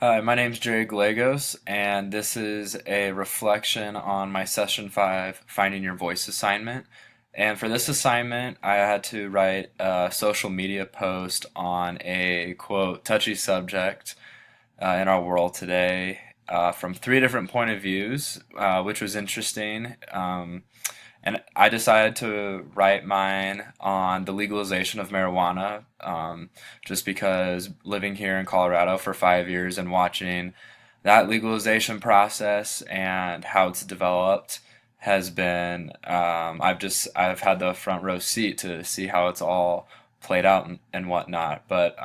Hi, my name's Jerry Gallegos, and this is a reflection on my Session 5 Finding Your Voice assignment. And for this assignment, I had to write a social media post on a quote, touchy subject in our world today from three different point of views, which was interesting. And I decided to write mine on the legalization of marijuana, just because living here in Colorado for 5 years and watching that legalization process and how it's developed has been, I've had the front row seat to see how it's all played out and whatnot. But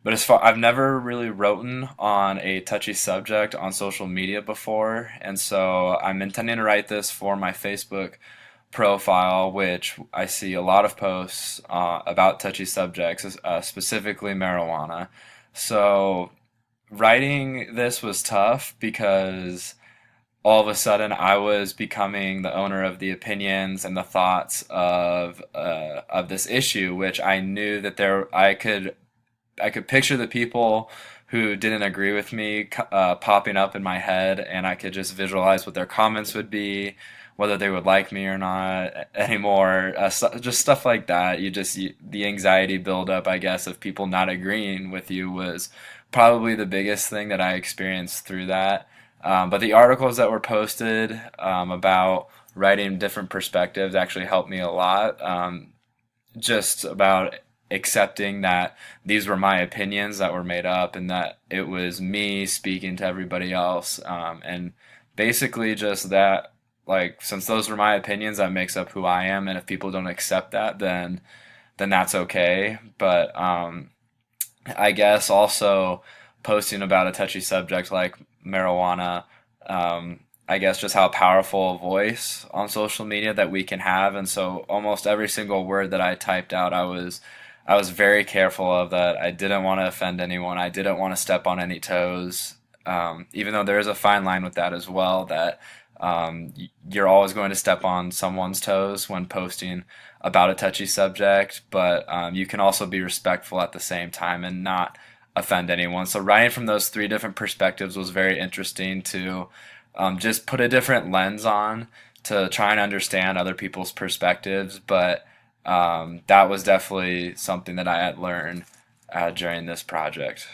as far, I've never really written on a touchy subject on social media before, and so I'm intending to write this for my Facebook profile, which I see a lot of posts about touchy subjects, specifically marijuana. So writing this was tough because all of a sudden I was becoming the owner of the opinions and the thoughts of this issue, which I knew that I could picture the people who didn't agree with me popping up in my head, and I could just visualize what their comments would be, whether they would like me or not anymore. Just stuff like that. The anxiety buildup, I guess, of people not agreeing with you was probably the biggest thing that I experienced through that. But the articles that were posted about writing different perspectives actually helped me a lot. Just about accepting that these were my opinions that were made up and that it was me speaking to everybody else. And basically just that, like, since those were my opinions, that makes up who I am. And if people don't accept that, then that's okay. But I guess also posting about a touchy subject like marijuana, I guess just how powerful a voice on social media that we can have. And so almost every single word that I typed out, I was very careful of that. I didn't want to offend anyone. I didn't want to step on any toes. Even though there is a fine line with that as well, that you're always going to step on someone's toes when posting about a touchy subject, but you can also be respectful at the same time and not offend anyone. So writing from those three different perspectives was very interesting to just put a different lens on to try and understand other people's perspectives. But that was definitely something that I had learned during this project.